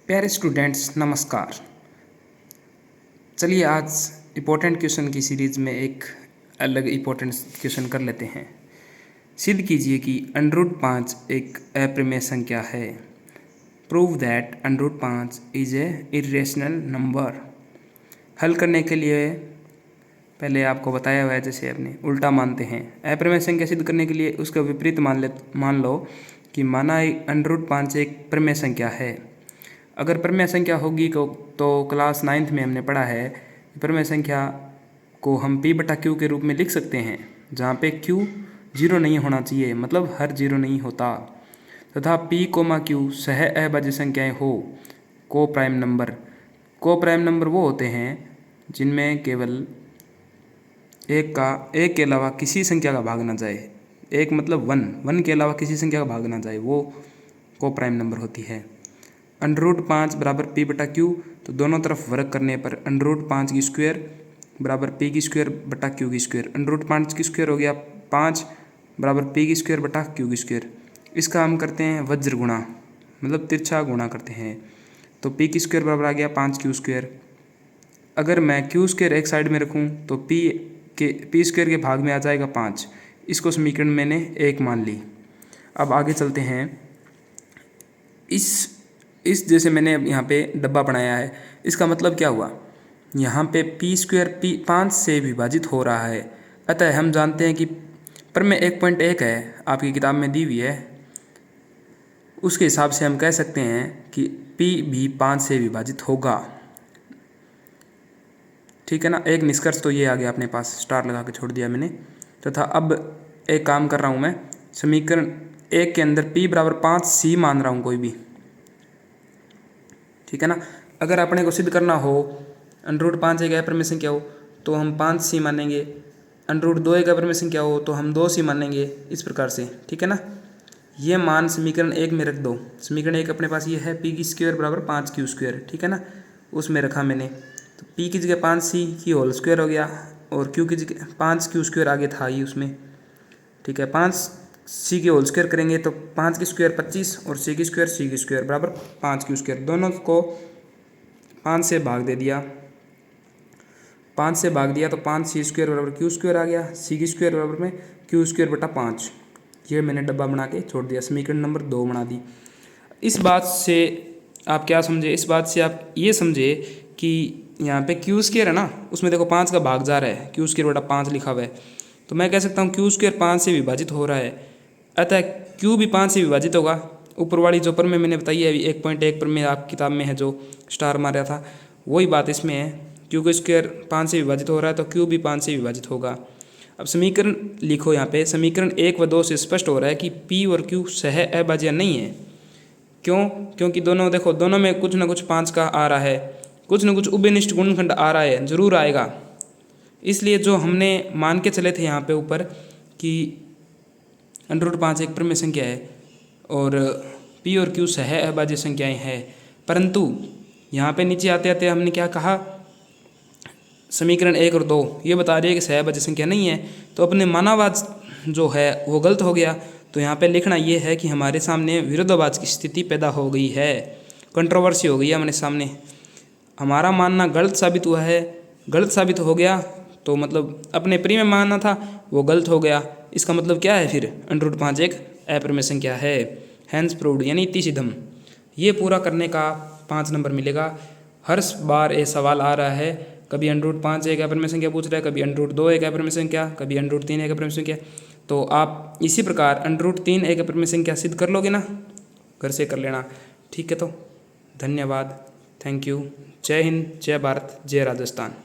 प्यारे स्टूडेंट्स नमस्कार। चलिए आज इम्पोर्टेंट क्वेश्चन की सीरीज़ में एक अलग इम्पोर्टेंट क्वेश्चन कर लेते हैं। सिद्ध कीजिए कि √5 एक अप्रमेय संख्या है। Prove that √5 is a irrational number. हल करने के लिए पहले आपको बताया हुआ है, जैसे अपने उल्टा मानते हैं। अप्रमेय संख्या सिद्ध करने के लिए उसका विपरीत मान लो कि माना √5 एक प्रमेय संख्या है। अगर प्रमेय संख्या होगी तो क्लास 9th में हमने पढ़ा है प्रमेय संख्या को हम P/Q के रूप में लिख सकते हैं, जहाँ पे Q 0 नहीं होना चाहिए, मतलब हर 0 नहीं होता, तथा P, सह अभाज्य संख्याएं हो। को प्राइम नंबर वो होते हैं जिनमें केवल एक के अलावा किसी संख्या का भाग ना जाए। एक मतलब 1 के अलावा किसी संख्या का भाग ना जाए, वो को प्राइम नंबर होती है। √5 बराबर P/Q, तो दोनों तरफ वर्ग करने पर √5 की स्क्वायर बराबर P की स्क्वायर बटा Q की स्क्वायर। √5 की स्क्वायर हो गया 5 बराबर P की स्क्वायर बटा Q की स्क्वायर। इसका हम करते हैं वज्र गुणा, मतलब तिरछा गुणा करते हैं, तो P की स्क्वायर बराबर आ गया 5Q स्क्वायर। अगर मैं Q स्क्वायर एक साइड में रखूँ तो P स्क्वायर के भाग में आ जाएगा 5। इसको समीकरण मैंने 1 मान ली। अब आगे चलते हैं। इस जैसे मैंने यहाँ पे डब्बा बनाया है, इसका मतलब क्या हुआ, यहाँ पे P स्क्वायर 5 से विभाजित हो रहा है। अतः हम जानते हैं कि प्रमेय 1.1 है, आपकी किताब में दी हुई है, उसके हिसाब से हम कह सकते हैं कि P भी 5 से विभाजित होगा। ठीक है ना। एक निष्कर्ष तो ये आ गया अपने पास, स्टार लगा के छोड़ दिया मैंने। तथा अब एक काम कर रहा हूँ मैं, समीकरण 1 के अंदर P बराबर 5C मान रहा हूँ कोई भी। ठीक है ना। अगर अपने को सिद्ध करना हो √5 एक अप्रमेय संख्या हो तो हम 5C मानेंगे, √2 एक अप्रमेय संख्या हो तो हम 2C मानेंगे, इस प्रकार से। ठीक है ना। ये मान समीकरण 1 में रख दो। समीकरण 1 अपने पास ये है P की स्क्वायर बराबर 5Q स्क्वायर। ठीक है ना, उसमें रखा मैंने, तो P की जगह 5C की होल स्क्वायर हो गया और Q की जगह 5Q स्क्वायर आगे था ही उसमें। ठीक है, 5C की होल स्क्वायर करेंगे तो 5 की स्क्वायर 25 और C की स्क्वायर बराबर 5Q स्क्वायर। दोनों को 5 से भाग दे दिया, 5 से भाग दिया तो 5C स्क्वायर बराबर Q स्क्वायर आ गया। C की स्क्वायर बराबर में Q स्क्वायर बटा 5। ये मैंने डब्बा बना के छोड़ दिया, समीकरण नंबर 2 बना दी। इस बात से आप क्या समझे, इस बात से आप ये समझे कि यहाँ पे Q स्क्वायर है ना, उसमें देखो 5 का भाग जा रहा है, Q स्क्वायर बटा 5 लिखा हुआ है, तो मैं कह सकता हूँ Q स्क्वायर 5 से विभाजित हो रहा है, अतः Q भी 5 से विभाजित होगा। ऊपर वाली जो प्रमेय मैंने बताई है 1.1 प्रमेय आप किताब में है, जो स्टार मारा था, वही बात इसमें है। Q का स्क्वायर 5 से विभाजित हो रहा है तो Q भी 5 से विभाजित होगा। अब समीकरण लिखो, यहाँ पे समीकरण 1 व 2 से स्पष्ट हो रहा है कि P और Q सह अभाज्य नहीं है। क्यों? क्योंकि दोनों देखो, दोनों में कुछ ना कुछ 5 का आ रहा है, कुछ ना कुछ उभयनिष्ठ गुणनखंड आ रहा है, जरूर आएगा। इसलिए जो हमने मान के चले थे यहाँ पे ऊपर कि √5 एक प्रमेय संख्या है और P और Q सह अभाज्य संख्याएं हैं, परंतु यहाँ पे नीचे आते आते हमने क्या कहा, समीकरण 1 और 2 ये बता रही है कि सह अभाज्य संख्या नहीं है, तो अपने मानावाद जो है वो गलत हो गया। तो यहाँ पे लिखना ये है कि हमारे सामने विरोधाभास की स्थिति पैदा हो गई है, कंट्रोवर्सी हो गई है हमारे सामने, हमारा मानना गलत साबित हुआ है। गलत साबित हो गया तो मतलब अपने प्री में मानना था वो गलत हो गया। इसका मतलब क्या है फिर, √5 एक अप्रमेय संख्या है, हैंस प्रूव्ड, यानी इति सिद्धम। ये पूरा करने का 5 नंबर मिलेगा। हर बार ये सवाल आ रहा है, कभी √5 एक अप्रमेय संख्या पूछ रहा है, कभी √2 एक अप्रमेय संख्या, कभी √3 एक अप्रमेय संख्या। तो आप इसी प्रकार √3 एक अप्रमेय संख्या सिद्ध कर लोगे ना, घर से कर लेना। ठीक है, तो धन्यवाद, थैंक यू, जय हिंद, जय भारत, जय राजस्थान।